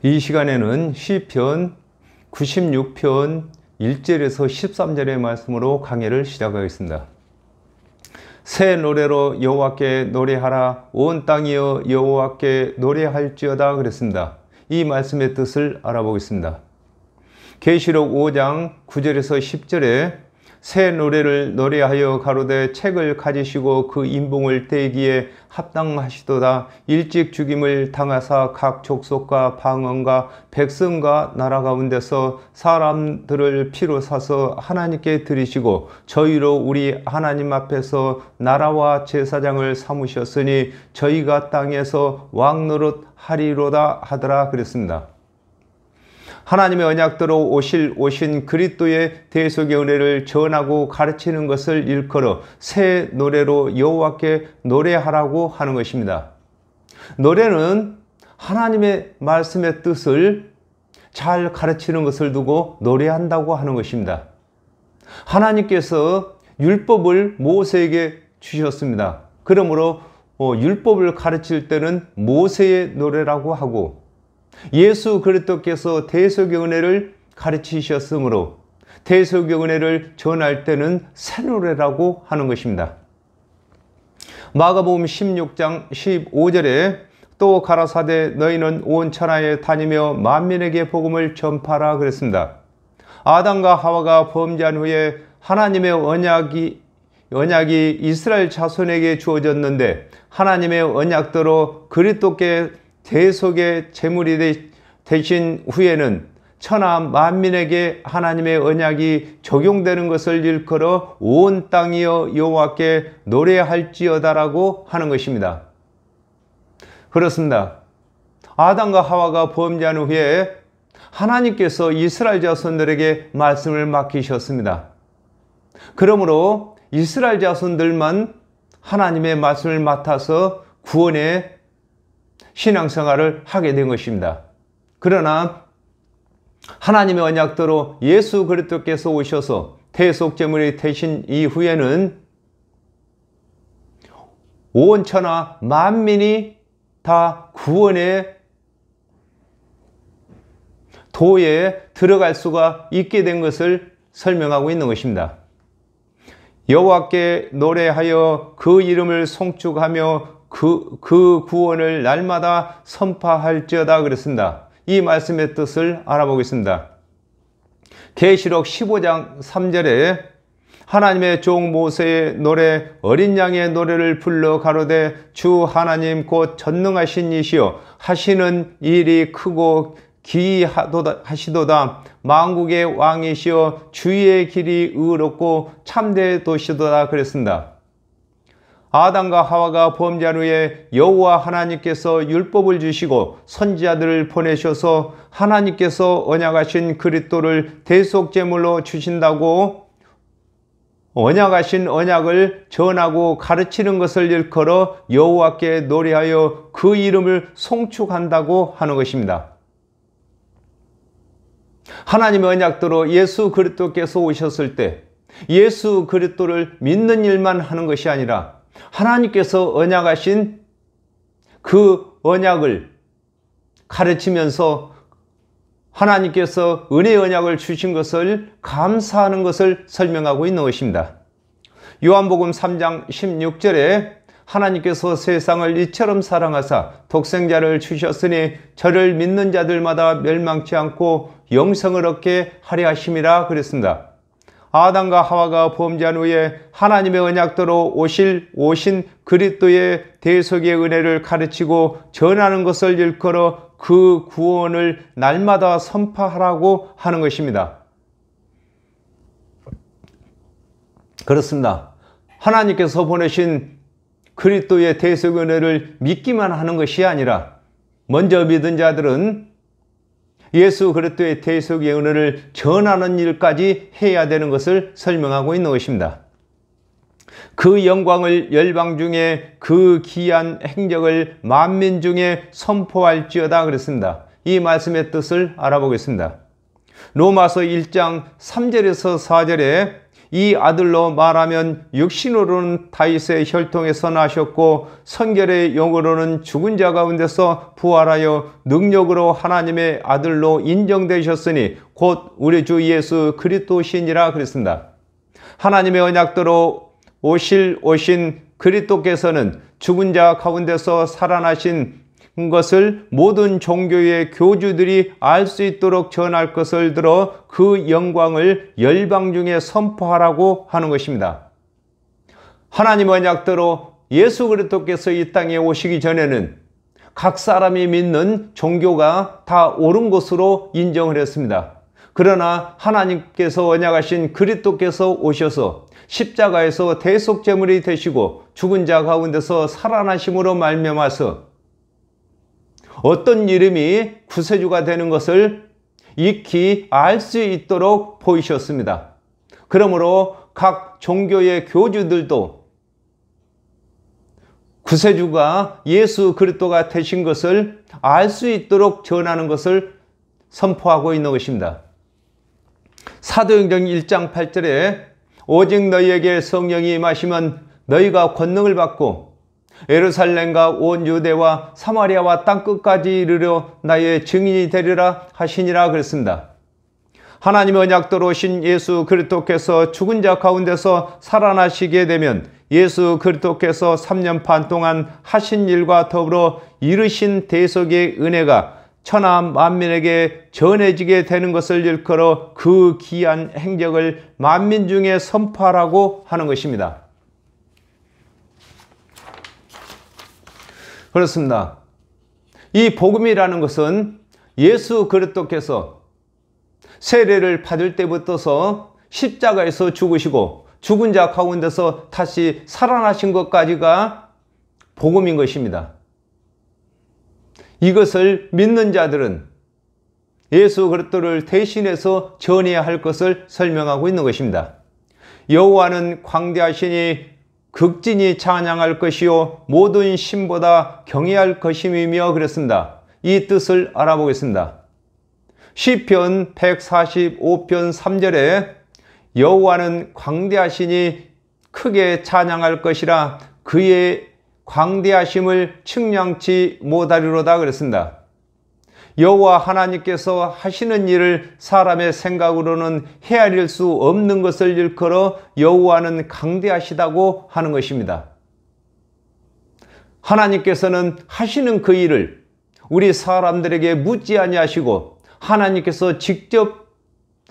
이 시간에는 시편 96편 1절에서 13절의 말씀으로 강해를 시작하겠습니다. 새 노래로 여호와께 노래하라. 온 땅이여 여호와께 노래할지어다 그랬습니다. 이 말씀의 뜻을 알아보겠습니다. 계시록 5장 9절에서 10절에 새 노래를 노래하여 가로되 책을 가지시고 그 인봉을 떼기에 합당하시도다. 일찍 죽임을 당하사 각 족속과 방언과 백성과 나라 가운데서 사람들을 피로 사서 하나님께 드리시고 저희로 우리 하나님 앞에서 나라와 제사장을 삼으셨으니 저희가 땅에서 왕노릇 하리로다 하더라 그랬습니다. 하나님의 언약대로 오신 그리스도의 대속의 은혜를 전하고 가르치는 것을 일컬어 새 노래로 여호와께 노래하라고 하는 것입니다. 노래는 하나님의 말씀의 뜻을 잘 가르치는 것을 두고 노래한다고 하는 것입니다. 하나님께서 율법을 모세에게 주셨습니다. 그러므로 율법을 가르칠 때는 모세의 노래라고 하고, 예수 그리스도께서 대속의 은혜를 가르치셨으므로 대속의 은혜를 전할 때는 새 노래라고 하는 것입니다. 마가복음 16장 15절에 또 가라사대 너희는 온 천하에 다니며 만민에게 복음을 전파하라 그랬습니다. 아담과 하와가 범죄한 후에 하나님의 언약이 이스라엘 자손에게 주어졌는데, 하나님의 언약대로 그리스도께 대속의 제물이 되신 후에는 천하 만민에게 하나님의 언약이 적용되는 것을 일컬어 온 땅이여 여호와께 노래할지어다라고 하는 것입니다. 그렇습니다. 아담과 하와가 범죄한 후에 하나님께서 이스라엘 자손들에게 말씀을 맡기셨습니다. 그러므로 이스라엘 자손들만 하나님의 말씀을 맡아서 구원의 신앙생활을 하게 된 것입니다. 그러나 하나님의 언약대로 예수 그리스도께서 오셔서 대속제물이 되신 이후에는 온 천하 만민이 다 구원의 도에 들어갈 수가 있게 된 것을 설명하고 있는 것입니다. 여호와께 노래하여 그 이름을 송축하며 그 구원을 날마다 선포할지어다 그랬습니다. 이 말씀의 뜻을 알아보겠습니다. 계시록 15장 3절에 하나님의 종 모세의 노래 어린 양의 노래를 불러 가로되 주 하나님 곧 전능하신 이시여 하시는 일이 크고 기이하시도다. 만국의 왕이시여 주의 길이 의롭고 참되도시도다 그랬습니다. 아담과 하와가 범죄한 후에 여호와 하나님께서 율법을 주시고 선지자들을 보내셔서 하나님께서 언약하신 그리스도를 대속제물로 주신다고 언약하신 언약을 전하고 가르치는 것을 일컬어 여호와께 노래하여 그 이름을 송축한다고 하는 것입니다. 하나님의 언약대로 예수 그리스도께서 오셨을 때 예수 그리스도를 믿는 일만 하는 것이 아니라 하나님께서 언약하신 그 언약을 가르치면서 하나님께서 은혜의 언약을 주신 것을 감사하는 것을 설명하고 있는 것입니다. 요한복음 3장 16절에 하나님께서 세상을 이처럼 사랑하사 독생자를 주셨으니 저를 믿는 자들마다 멸망치 않고 영생을 얻게 하려 하심이라 그랬습니다. 아담과 하와가 범죄한 후에 하나님의 언약대로 오신 그리스도의 대속의 은혜를 가르치고 전하는 것을 일컬어 그 구원을 날마다 선포하라고 하는 것입니다. 그렇습니다. 하나님께서 보내신 그리스도의 대속의 은혜를 믿기만 하는 것이 아니라 먼저 믿은 자들은 예수 그리스도의 대속의 은혜를 전하는 일까지 해야 되는 것을 설명하고 있는 것입니다. 그 영광을 열방 중에 그 기이한 행적을 만민 중에 선포할지어다 그랬습니다. 이 말씀의 뜻을 알아보겠습니다. 로마서 1장 3절에서 4절에 이 아들로 말하면 육신으로는 다윗의 혈통에서 나셨고 성결의 영으로는 죽은 자 가운데서 부활하여 능력으로 하나님의 아들로 인정되셨으니 곧 우리 주 예수 그리스도시니라 그랬습니다. 하나님의 언약대로 오신 그리스도께서는 죽은 자 가운데서 살아나신 것을 모든 종교의 교주들이 알 수 있도록 전할 것을 들어 그 영광을 열방 중에 선포하라고 하는 것입니다. 하나님 언약대로 예수 그리스도께서 이 땅에 오시기 전에는 각 사람이 믿는 종교가 다 옳은 것으로 인정을 했습니다. 그러나 하나님께서 언약하신 그리스도께서 오셔서 십자가에서 대속제물이 되시고 죽은 자 가운데서 살아나심으로 말미암아서 어떤 이름이 구세주가 되는 것을 익히 알 수 있도록 보이셨습니다. 그러므로 각 종교의 교주들도 구세주가 예수 그리스도가 되신 것을 알 수 있도록 전하는 것을 선포하고 있는 것입니다. 사도행전 1장 8절에 오직 너희에게 성령이 임하시면 너희가 권능을 받고 예루살렘과 온 유대와 사마리아와 땅끝까지 이르러 나의 증인이 되리라 하시니라 그랬습니다. 하나님의 언약대로 오신 예수 그리스도께서 죽은 자 가운데서 살아나시게 되면 예수 그리스도께서 3년 반 동안 하신 일과 더불어 이루신 대속의 은혜가 천하 만민에게 전해지게 되는 것을 일컬어 그 귀한 행적을 만민 중에 선포하라고 하는 것입니다. 그렇습니다. 이 복음이라는 것은 예수 그리스도께서 세례를 받을 때부터서 십자가에서 죽으시고 죽은 자 가운데서 다시 살아나신 것까지가 복음인 것입니다. 이것을 믿는 자들은 예수 그리스도를 대신해서 전해야 할 것을 설명하고 있는 것입니다. 여호와는 광대하시니 극진히 찬양할 것이요 모든 신보다 경외할 것임이며 그랬습니다. 이 뜻을 알아보겠습니다. 시편 145편 3절에 여호와는 광대하시니 크게 찬양할 것이라 그의 광대하심을 측량치 못하리로다 그랬습니다. 여호와 하나님께서 하시는 일을 사람의 생각으로는 헤아릴 수 없는 것을 일컬어 여호와는 강대하시다고 하는 것입니다. 하나님께서는 하시는 그 일을 우리 사람들에게 묻지 아니하시고 하나님께서 직접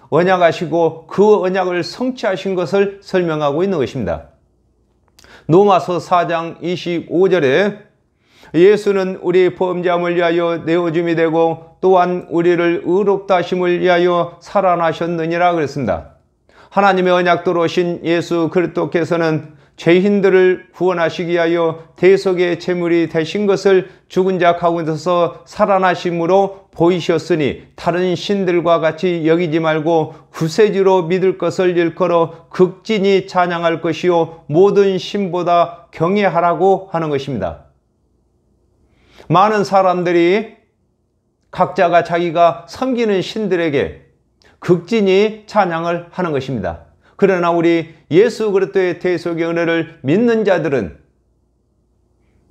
언약하시고 그 언약을 성취하신 것을 설명하고 있는 것입니다. 로마서 4장 25절에 예수는 우리 범죄함을 위하여 내어줌이 되고 또한 우리를 의롭다 하심을 위하여 살아나셨느니라 그랬습니다. 하나님의 언약대로 오신 예수 그리스도께서는 죄인들을 구원하시기 위하여 대속의 제물이 되신 것을 죽은 자 가운데서 살아나심으로 보이셨으니 다른 신들과 같이 여기지 말고 구세주로 믿을 것을 일컬어 극진히 찬양할 것이요 모든 신보다 경외하라고 하는 것입니다. 많은 사람들이 각자가 자기가 섬기는 신들에게 극진히 찬양을 하는 것입니다. 그러나 우리 예수 그리스도의 대속의 은혜를 믿는 자들은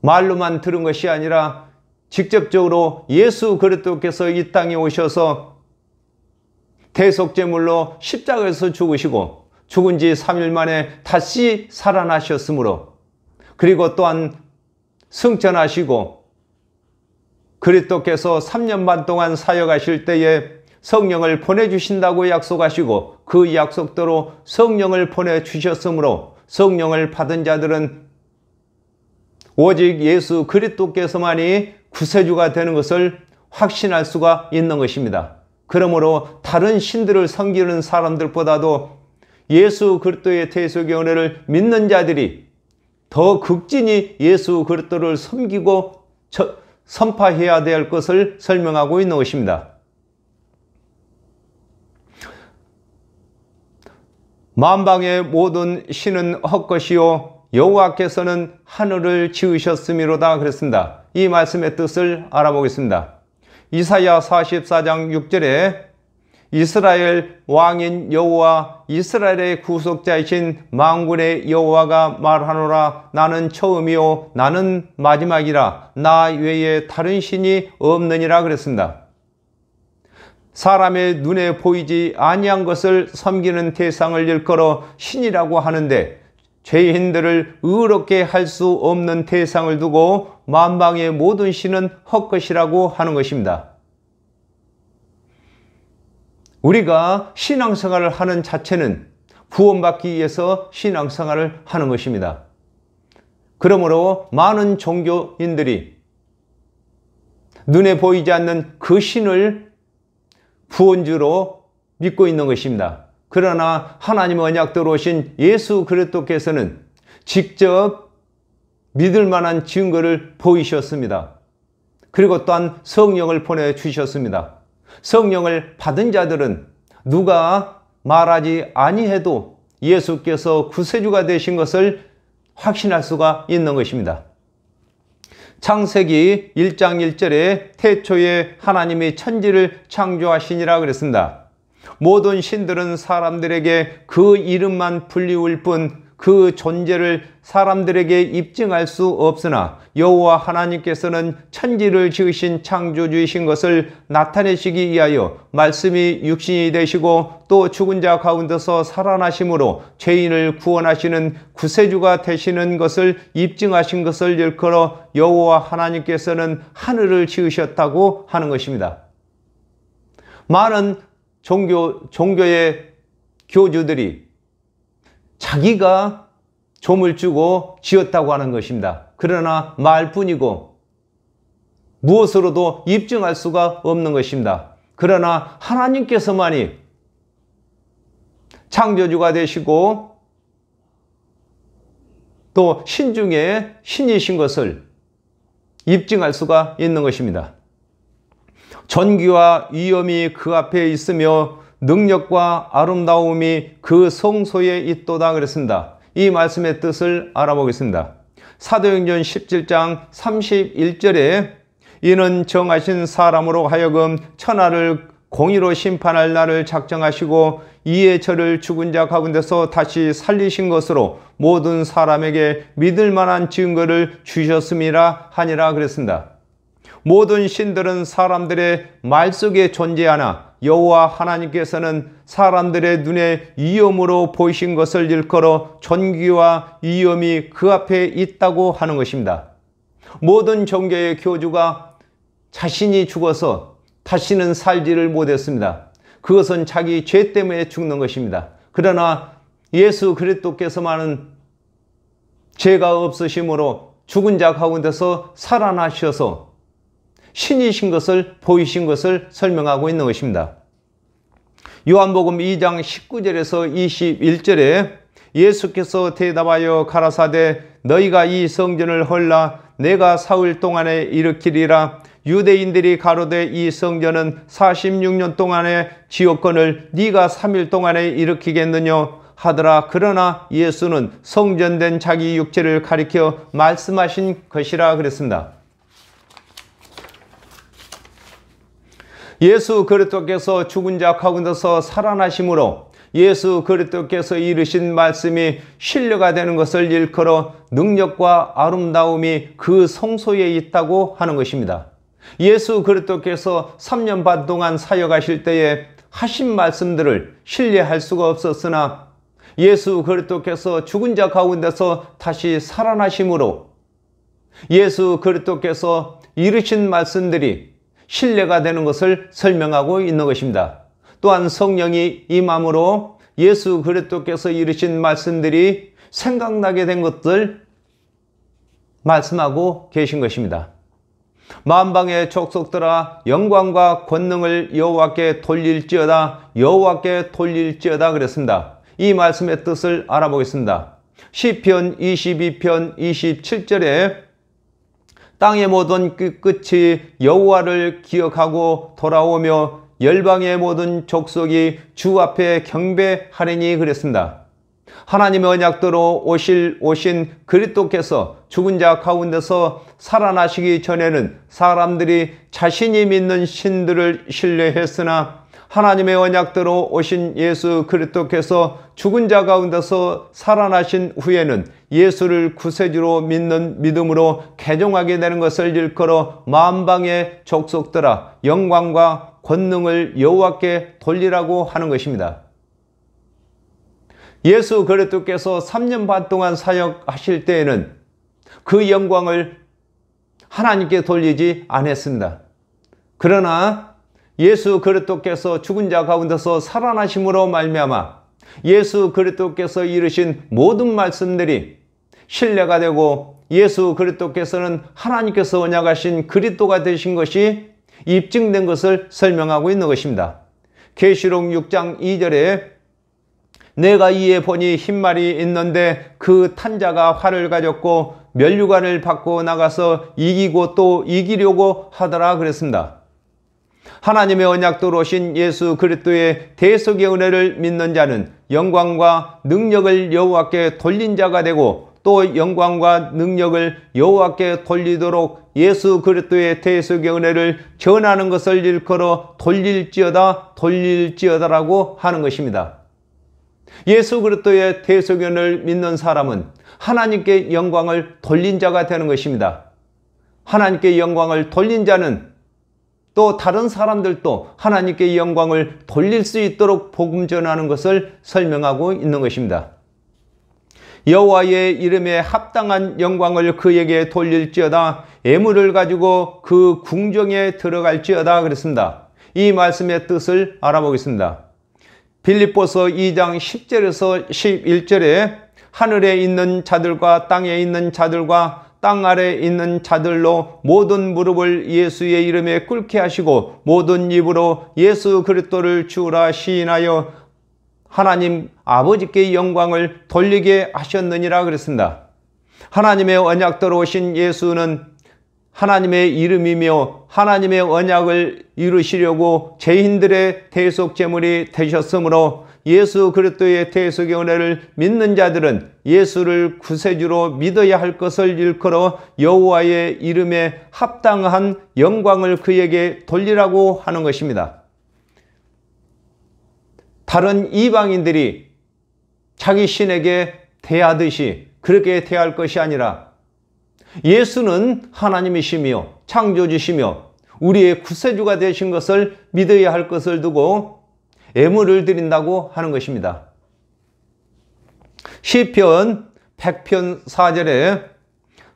말로만 들은 것이 아니라 직접적으로 예수 그리스도께서 이 땅에 오셔서 대속제물로 십자가에서 죽으시고 죽은 지 3일 만에 다시 살아나셨으므로 그리고 또한 승천하시고 그리스도께서 3년 반 동안 사역하실 때에 성령을 보내주신다고 약속하시고 그 약속대로 성령을 보내주셨으므로 성령을 받은 자들은 오직 예수 그리스도께서만이 구세주가 되는 것을 확신할 수가 있는 것입니다. 그러므로 다른 신들을 섬기는 사람들보다도 예수 그리스도의 대속의 은혜를 믿는 자들이 더 극진히 예수 그리스도를 섬기고 선포해야 될 것을 설명하고 있는 것입니다. 만방의 모든 신은 헛것이요 여호와께서는 하늘을 지으셨음이로다 그랬습니다. 이 말씀의 뜻을 알아보겠습니다. 이사야 44장 6절에 이스라엘 왕인 여호와 이스라엘의 구속자이신 만군의 여호와가 말하노라. 나는 처음이요 나는 마지막이라. 나 외에 다른 신이 없느니라 그랬습니다. 사람의 눈에 보이지 아니한 것을 섬기는 대상을 일컬어 신이라고 하는데, 죄인들을 의롭게 할 수 없는 대상을 두고 만방의 모든 신은 헛것이라고 하는 것입니다. 우리가 신앙생활을 하는 자체는 구원받기 위해서 신앙생활을 하는 것입니다. 그러므로 많은 종교인들이 눈에 보이지 않는 그 신을 구원주로 믿고 있는 것입니다. 그러나 하나님의 언약대로 오신 예수 그리스도께서는 직접 믿을 만한 증거를 보이셨습니다. 그리고 또한 성령을 보내주셨습니다. 성령을 받은 자들은 누가 말하지 아니해도 예수께서 구세주가 되신 것을 확신할 수가 있는 것입니다. 창세기 1장 1절에 태초에 하나님이 천지를 창조하시니라 그랬습니다. 모든 신들은 사람들에게 그 이름만 불리울 뿐 그 존재를 사람들에게 입증할 수 없으나 여호와 하나님께서는 천지를 지으신 창조주이신 것을 나타내시기 위하여 말씀이 육신이 되시고 또 죽은 자 가운데서 살아나심으로 죄인을 구원하시는 구세주가 되시는 것을 입증하신 것을 일컬어 여호와 하나님께서는 하늘을 지으셨다고 하는 것입니다. 많은 종교의 교주들이 자기가 조물주고 지었다고 하는 것입니다. 그러나 말뿐이고 무엇으로도 입증할 수가 없는 것입니다. 그러나 하나님께서만이 창조주가 되시고 또 신 중에 신이신 것을 입증할 수가 있는 것입니다. 존귀와 위엄이 그 앞에 있으며 능력과 아름다움이 그 성소에 있도다 그랬습니다. 이 말씀의 뜻을 알아보겠습니다. 사도행전 17장 31절에 이는 정하신 사람으로 하여금 천하를 공의로 심판할 날을 작정하시고 이에 저를 죽은 자 가운데서 다시 살리신 것으로 모든 사람에게 믿을 만한 증거를 주셨음이라 하니라 그랬습니다. 모든 신들은 사람들의 말 속에 존재하나 여호와 하나님께서는 사람들의 눈에 위엄으로 보이신 것을 일컬어 존귀와 위엄이 그 앞에 있다고 하는 것입니다. 모든 종교의 교주가 자신이 죽어서 다시는 살지를 못했습니다. 그것은 자기 죄 때문에 죽는 것입니다. 그러나 예수 그리스도께서만은 죄가 없으심으로 죽은 자 가운데서 살아나셔서 신이신 것을 보이신 것을 설명하고 있는 것입니다. 요한복음 2장 19절에서 21절에 예수께서 대답하여 가라사대 너희가 이 성전을 헐라 내가 사흘 동안에 일으키리라. 유대인들이 가로되 이 성전은 46년 동안에 지었거늘 네가 3일 동안에 일으키겠느냐 하더라. 그러나 예수는 성전된 자기 육체를 가리켜 말씀하신 것이라 그랬습니다. 예수 그리스도께서 죽은 자 가운데서 살아나심으로 예수 그리스도께서 이르신 말씀이 신뢰가 되는 것을 일컬어 능력과 아름다움이 그 성소에 있다고 하는 것입니다. 예수 그리스도께서 3년 반 동안 사역하실 때에 하신 말씀들을 신뢰할 수가 없었으나 예수 그리스도께서 죽은 자 가운데서 다시 살아나심으로 예수 그리스도께서 이르신 말씀들이 신뢰가 되는 것을 설명하고 있는 것입니다. 또한 성령이 임함으로 예수 그리스도께서 이르신 말씀들이 생각나게 된 것들 말씀하고 계신 것입니다. 만방의 족속들아 영광과 권능을 여호와께 돌릴지어다 여호와께 돌릴지어다 그랬습니다. 이 말씀의 뜻을 알아보겠습니다. 시편 22편 27절에 땅의 모든 끝이 여호와를 기억하고 돌아오며 열방의 모든 족속이 주 앞에 경배하리니 그랬습니다. 하나님의 언약대로 오신 그리스도께서 죽은 자 가운데서 살아나시기 전에는 사람들이 자신이 믿는 신들을 신뢰했으나 하나님의 언약대로 오신 예수 그리스도께서 죽은 자 가운데서 살아나신 후에는 예수를 구세주로 믿는 믿음으로 개종하게 되는 것을 일컬어 만방의 족속들아 영광과 권능을 여호와께 돌리라고 하는 것입니다. 예수 그리스도께서 3년 반 동안 사역하실 때에는 그 영광을 하나님께 돌리지 않았습니다. 그러나 예수 그리스도께서 죽은 자 가운데서 살아나심으로 말미암아 예수 그리스도께서 이루신 모든 말씀들이 신뢰가 되고 예수 그리스도께서는 하나님께서 언약하신 그리스도가 되신 것이 입증된 것을 설명하고 있는 것입니다. 계시록 6장 2절에 내가 이에 보니 흰말이 있는데 그 탄자가 활을 가졌고 면류관을 받고 나가서 이기고 또 이기려고 하더라 그랬습니다. 하나님의 언약대로 오신 예수 그리스도의 대속의 은혜를 믿는 자는 영광과 능력을 여호와께 돌린 자가 되고 또 영광과 능력을 여호와께 돌리도록 예수 그리스도의 대속의 은혜를 전하는 것을 일컬어 돌릴지어다라고 하는 것입니다. 예수 그리스도의 대속의 은혜를 믿는 사람은 하나님께 영광을 돌린 자가 되는 것입니다. 하나님께 영광을 돌린 자는 또 다른 사람들도 하나님께 영광을 돌릴 수 있도록 복음 전하는 것을 설명하고 있는 것입니다. 여호와의 이름에 합당한 영광을 그에게 돌릴지어다 애물을 가지고 그 궁정에 들어갈지어다 그랬습니다. 이 말씀의 뜻을 알아보겠습니다. 빌립보서 2장 10절에서 11절에 하늘에 있는 자들과 땅에 있는 자들과 땅 아래에 있는 자들로 모든 무릎을 예수의 이름에 꿇게 하시고 모든 입으로 예수 그리스도를 주라 시인하여 하나님 아버지께 영광을 돌리게 하셨느니라 그랬습니다. 하나님의 언약대로 오신 예수는 하나님의 이름이며 하나님의 언약을 이루시려고 죄인들의 대속 제물이 되셨으므로 예수 그리스도의 대속의 은혜를 믿는 자들은 예수를 구세주로 믿어야 할 것을 일컬어 여호와의 이름에 합당한 영광을 그에게 돌리라고 하는 것입니다. 다른 이방인들이 자기 신에게 대하듯이 그렇게 대할 것이 아니라 예수는 하나님이시며 창조주시며 우리의 구세주가 되신 것을 믿어야 할 것을 두고 애물을 드린다고 하는 것입니다. 시편 100편 4절에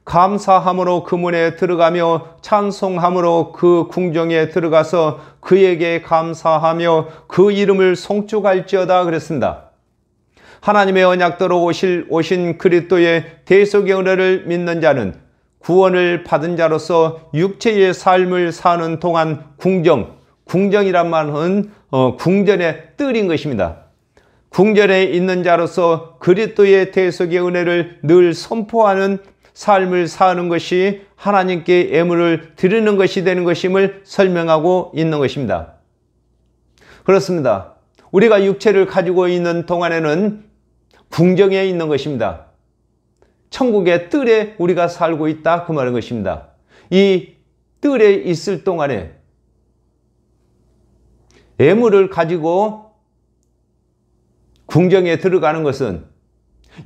감사함으로 그 문에 들어가며 찬송함으로 그 궁정에 들어가서 그에게 감사하며 그 이름을 송축할지어다 그랬습니다. 하나님의 언약대로 오신 그리스도의 대속의 은혜를 믿는 자는 구원을 받은 자로서 육체의 삶을 사는 동안 궁정이란 말은 궁전의 뜰인 것입니다. 궁전에 있는 자로서 그리스도의 대속의 은혜를 늘 선포하는 삶을 사는 것이 하나님께 애물을 드리는 것이 되는 것임을 설명하고 있는 것입니다. 그렇습니다. 우리가 육체를 가지고 있는 동안에는 궁정에 있는 것입니다. 천국의 뜰에 우리가 살고 있다 그 말인 것입니다. 이 뜰에 있을 동안에 애물을 가지고 궁정에 들어가는 것은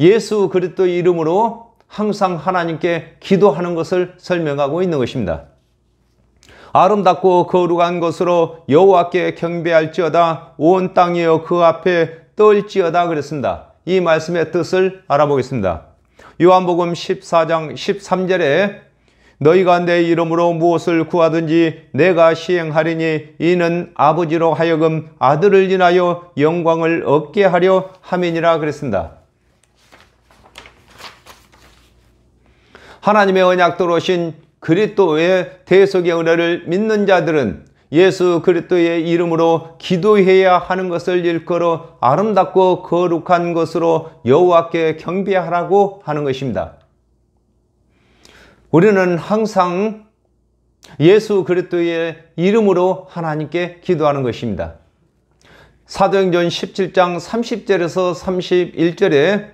예수 그리스도의 이름으로 항상 하나님께 기도하는 것을 설명하고 있는 것입니다. 아름답고 거룩한 것으로 여호와께 경배할지어다 온 땅이여 그 앞에 떨지어다 그랬습니다. 이 말씀의 뜻을 알아보겠습니다. 요한복음 14장 13절에 너희가 내 이름으로 무엇을 구하든지 내가 시행하리니 이는 아버지로 하여금 아들을 인하여 영광을 얻게 하려 함이니라 그랬습니다. 하나님의 언약대로 오신 그리스도의 대속의 은혜를 믿는 자들은 예수 그리스도의 이름으로 기도해야 하는 것을 일컬어 아름답고 거룩한 것으로 여호와께 경배하라고 하는 것입니다. 우리는 항상 예수 그리스도의 이름으로 하나님께 기도하는 것입니다. 사도행전 17장 30절에서 31절에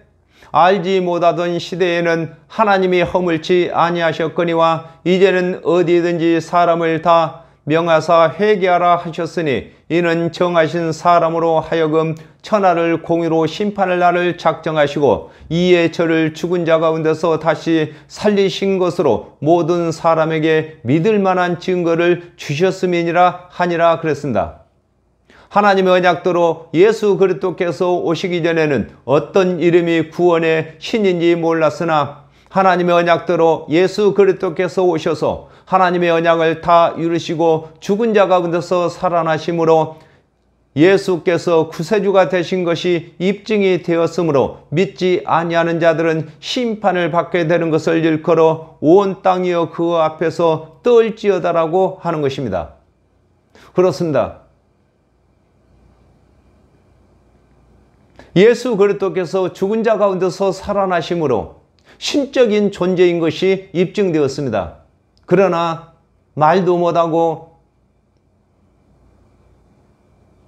알지 못하던 시대에는 하나님이 허물지 아니하셨거니와 이제는 어디든지 사람을 다 명하사 회개하라 하셨으니 이는 정하신 사람으로 하여금 천하를 공의로 심판할 날을 작정하시고 이에 저를 죽은 자 가운데서 다시 살리신 것으로 모든 사람에게 믿을 만한 증거를 주셨음이니라 하니라 그랬습니다. 하나님의 언약대로 예수 그리스도께서 오시기 전에는 어떤 이름이 구원의 신인지 몰랐으나 하나님의 언약대로 예수 그리스도께서 오셔서 하나님의 언약을 다 이루시고 죽은 자 가운데서 살아나심으로 예수께서 구세주가 되신 것이 입증이 되었으므로 믿지 아니하는 자들은 심판을 받게 되는 것을 일컬어 온 땅이여 그 앞에서 떨지어다라고 하는 것입니다. 그렇습니다. 예수 그리스도께서 죽은 자 가운데서 살아나심으로 신적인 존재인 것이 입증되었습니다. 그러나 말도 못하고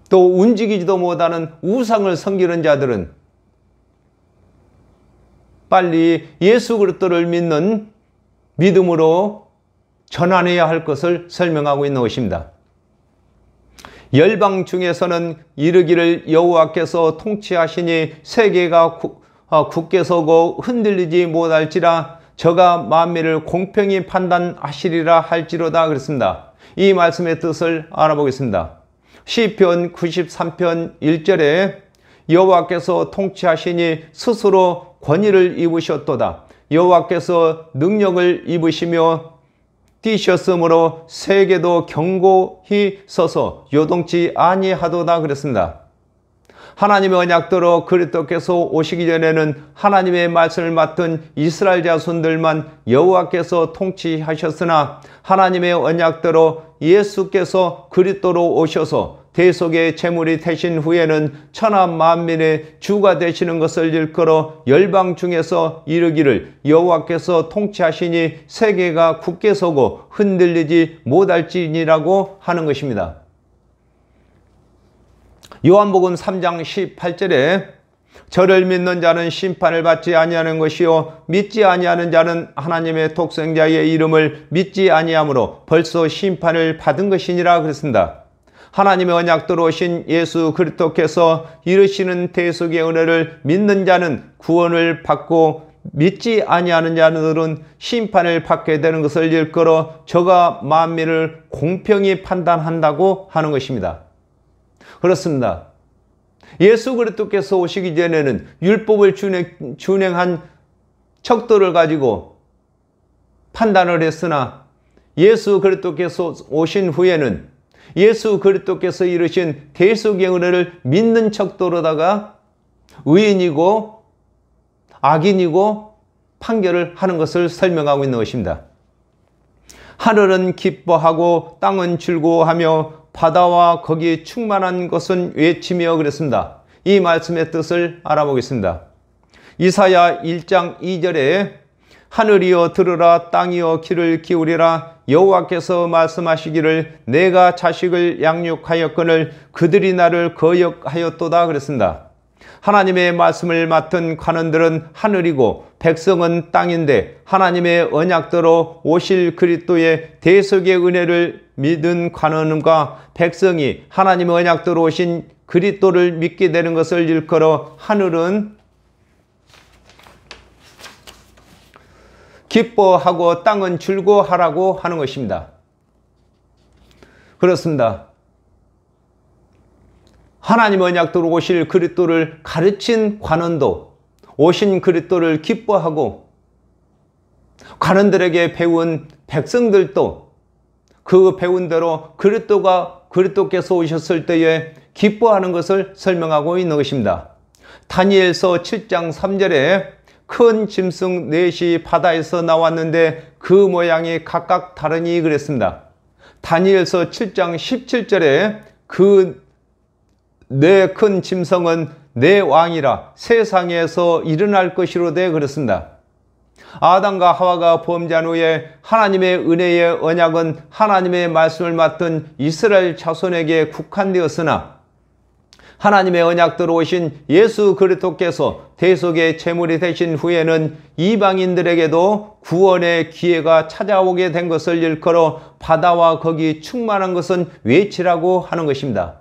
또 움직이지도 못하는 우상을 섬기는 자들은 빨리 예수 그리스도를 믿는 믿음으로 전환해야 할 것을 설명하고 있는 것입니다. 열방 중에서는 이르기를 여호와께서 통치하시니 세계가 굳게 서고 흔들리지 못할지라 저가 만민을 공평히 판단하시리라 할지로다 그랬습니다. 이 말씀의 뜻을 알아보겠습니다. 시편 93편 1절에 여호와께서 통치하시니 스스로 권위를 입으셨도다. 여호와께서 능력을 입으시며 뛰셨으므로 세계도 견고히 서서 요동치 아니하도다 그랬습니다. 하나님의 언약대로 그리스도께서 오시기 전에는 하나님의 말씀을 맡은 이스라엘 자손들만 여호와께서 통치하셨으나 하나님의 언약대로 예수께서 그리스도로 오셔서 대속의 제물이 되신 후에는 천하 만민의 주가 되시는 것을 일컬어 열방 중에서 이르기를 여호와께서 통치하시니 세계가 굳게 서고 흔들리지 못할지니라고 하는 것입니다. 요한복음 3장 18절에 저를 믿는 자는 심판을 받지 아니하는 것이요 믿지 아니하는 자는 하나님의 독생자의 이름을 믿지 아니하므로 벌써 심판을 받은 것이니라 그랬습니다. 하나님의 언약대로 오신 예수 그리스도께서 이루시는 대속의 은혜를 믿는 자는 구원을 받고 믿지 아니하는 자들은 심판을 받게 되는 것을 일컬어 저가 만민을 공평히 판단한다고 하는 것입니다. 그렇습니다. 예수 그리스도께서 오시기 전에는 율법을 준행한 척도를 가지고 판단을 했으나 예수 그리스도께서 오신 후에는 예수 그리스도께서 이루신 대속의 은혜를 믿는 척도로다가 의인이고 악인이고 판결을 하는 것을 설명하고 있는 것입니다. 하늘은 기뻐하고 땅은 즐거워하며 바다와 거기 충만한 것은 외치며 그랬습니다. 이 말씀의 뜻을 알아보겠습니다. 이사야 1장 2절에 하늘이여 들으라 땅이여 귀를 기울이라 여호와께서 말씀하시기를 내가 자식을 양육하였거늘 그들이 나를 거역하였도다 그랬습니다. 하나님의 말씀을 맡은 관원들은 하늘이고 백성은 땅인데 하나님의 언약대로 오실 그리스도의 대속의 은혜를 믿은 관원과 백성이 하나님의 언약대로 오신 그리스도를 믿게 되는 것을 일컬어 하늘은 기뻐하고 땅은 즐거워하라고 하는 것입니다. 그렇습니다. 하나님의 언약대로 오실 그리스도를 가르친 관원도 오신 그리스도를 기뻐하고 관원들에게 배운 백성들도 그 배운 대로 그리스도께서 오셨을 때에 기뻐하는 것을 설명하고 있는 것입니다. 다니엘서 7장 3절에 큰 짐승 넷이 바다에서 나왔는데 그 모양이 각각 다르니 그랬습니다. 다니엘서 7장 17절에 그 네 큰 짐승은 네 왕이라 세상에서 일어날 것이로되 그랬습니다. 아담과 하와가 범죄한 후에 하나님의 은혜의 언약은 하나님의 말씀을 맡은 이스라엘 자손에게 국한되었으나 하나님의 언약대로 오신 예수 그리스도께서 대속의 제물이 되신 후에는 이방인들에게도 구원의 기회가 찾아오게 된 것을 일컬어 바다와 거기 충만한 것은 외치라고 하는 것입니다.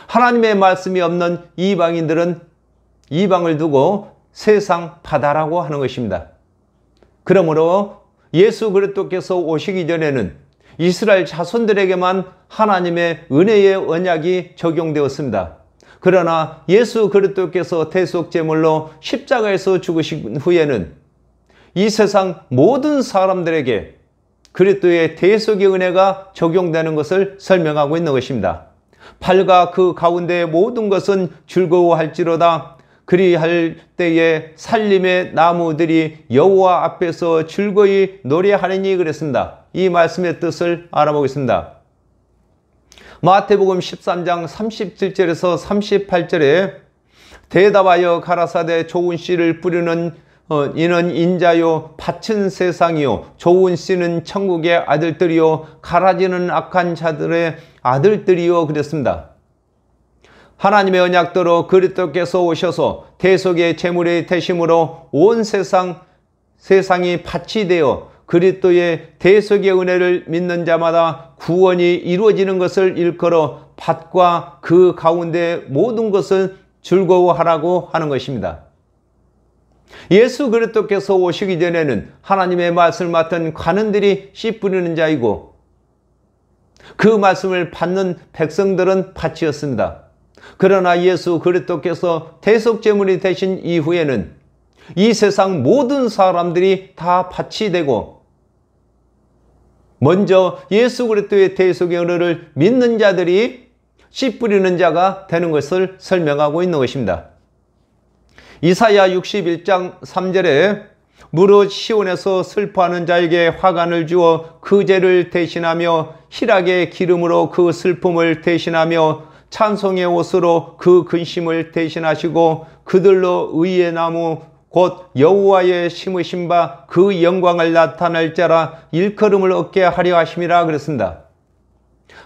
하나님의 말씀이 없는 이방인들은 이방을 두고 세상 바다라고 하는 것입니다. 그러므로 예수 그리스도께서 오시기 전에는 이스라엘 자손들에게만 하나님의 은혜의 언약이 적용되었습니다. 그러나 예수 그리스도께서 대속제물로 십자가에서 죽으신 후에는 이 세상 모든 사람들에게 그리스도의 대속의 은혜가 적용되는 것을 설명하고 있는 것입니다. 팔과 그 가운데의 모든 것은 즐거워할지로다. 그리할 때에 살림의 나무들이 여호와 앞에서 즐거이 노래하리니 그랬습니다. 이 말씀의 뜻을 알아보겠습니다. 마태복음 13장 37절에서 38절에 대답하여 가라사대 좋은 씨를 뿌리는 이는 인자요 밭은 세상이요 좋은 씨는 천국의 아들들이요 가라지는 악한 자들의 아들들이요 그랬습니다. 하나님의 언약대로 그리스도께서 오셔서 대속의 제물이 되심으로 온 세상이 밭이 되어 그리스도의 대속의 은혜를 믿는 자마다 구원이 이루어지는 것을 일컬어 밭과 그 가운데 모든 것을 즐거워하라고 하는 것입니다. 예수 그리스도께서 오시기 전에는 하나님의 말씀을 맡은 관원들이 씨 뿌리는 자이고 그 말씀을 받는 백성들은 밭이었습니다. 그러나 예수 그리스도께서 대속제물이 되신 이후에는 이 세상 모든 사람들이 다 밭이 되고 먼저 예수 그리스도의 대속의 은혜를 믿는 자들이 씨 뿌리는 자가 되는 것을 설명하고 있는 것입니다. 이사야 61장 3절에 무릇 시온에서 슬퍼하는 자에게 화관을 주어 그 죄를 대신하며 희락의 기름으로 그 슬픔을 대신하며 찬송의 옷으로 그 근심을 대신하시고 그들로 의의 나무 곧 여호와의 심으신 바 그 영광을 나타낼 자라 일컬음을 얻게 하려 하심이라 그랬습니다.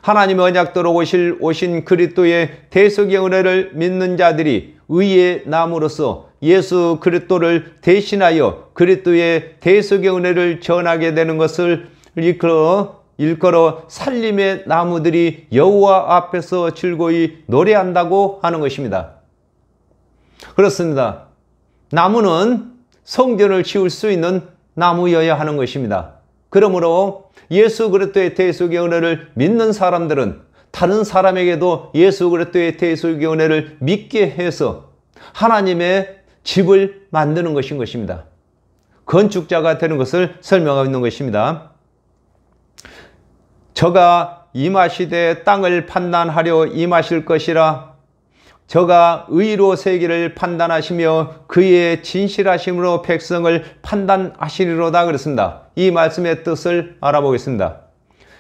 하나님의 언약대로 오신 그리스도의 대속의 은혜를 믿는 자들이 의의 나무로서 예수 그리스도를 대신하여 그리스도의 대속의 은혜를 전하게 되는 것을 일컬어 살림의 나무들이 여호와 앞에서 즐거이 노래한다고 하는 것입니다. 그렇습니다. 나무는 성전을 지을 수 있는 나무여야 하는 것입니다. 그러므로 예수 그리스도의 대속의 은혜를 믿는 사람들은 다른 사람에게도 예수 그리스도의 대속의 은혜를 믿게 해서 하나님의 집을 만드는 것인 것입니다. 건축자가 되는 것을 설명하고 있는 것입니다. 저가 임하시되 땅을 판단하려 임하실 것이라. 저가 의로 세계를 판단하시며 그의 진실하심으로 백성을 판단하시리로다 그랬습니다. 이 말씀의 뜻을 알아보겠습니다.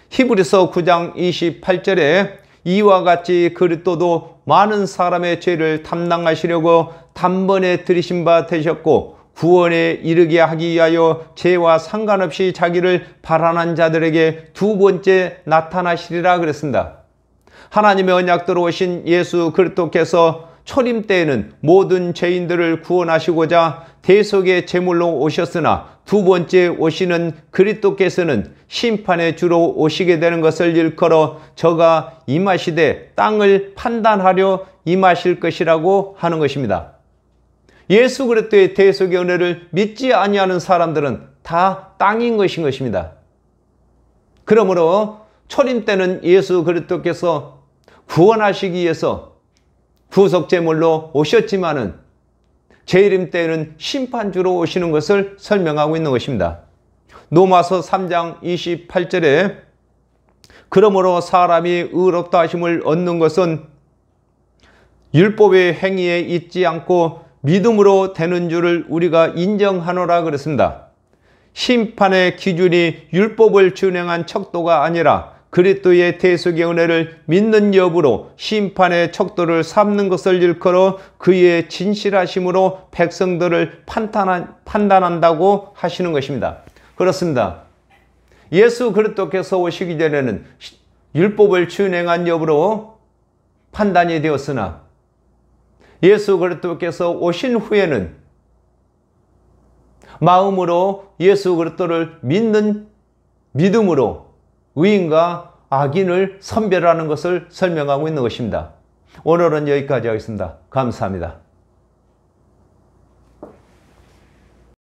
히브리서 9장 28절에 이와 같이 그리스도도 많은 사람의 죄를 담당하시려고 단번에 들이신 바 되셨고 구원에 이르게 하기 위하여 죄와 상관없이 자기를 발안한 자들에게 두 번째 나타나시리라 그랬습니다. 하나님의 언약대로 오신 예수 그리스도께서 초림 때에는 모든 죄인들을 구원하시고자 대속의 제물로 오셨으나 두 번째 오시는 그리스도께서는 심판의 주로 오시게 되는 것을 일컬어 저가 임하시되 땅을 판단하려 임하실 것이라고 하는 것입니다. 예수 그리스도의 대속의 은혜를 믿지 아니하는 사람들은 다 땅인 것입니다. 그러므로 초림 때는 예수 그리스도께서 구원하시기 위해서 구속제물로 오셨지만은 재림 때에는 심판주로 오시는 것을 설명하고 있는 것입니다. 로마서 3장 28절에 그러므로 사람이 의롭다 하심을 얻는 것은 율법의 행위에 있지 않고 믿음으로 되는 줄을 우리가 인정하노라 그랬습니다. 심판의 기준이 율법을 준행한 척도가 아니라 그리스도의 대속의 은혜를 믿는 여부로 심판의 척도를 삼는 것을 일컬어 그의 진실하심으로 백성들을 판단한다고 하시는 것입니다. 그렇습니다. 예수 그리스도께서 오시기 전에는 율법을 준행한 여부로 판단이 되었으나 예수 그리스도께서 오신 후에는 마음으로 예수 그리스도를 믿는 믿음으로 의인과 악인을 선별하는 것을 설명하고 있는 것입니다. 오늘은 여기까지 하겠습니다. 감사합니다.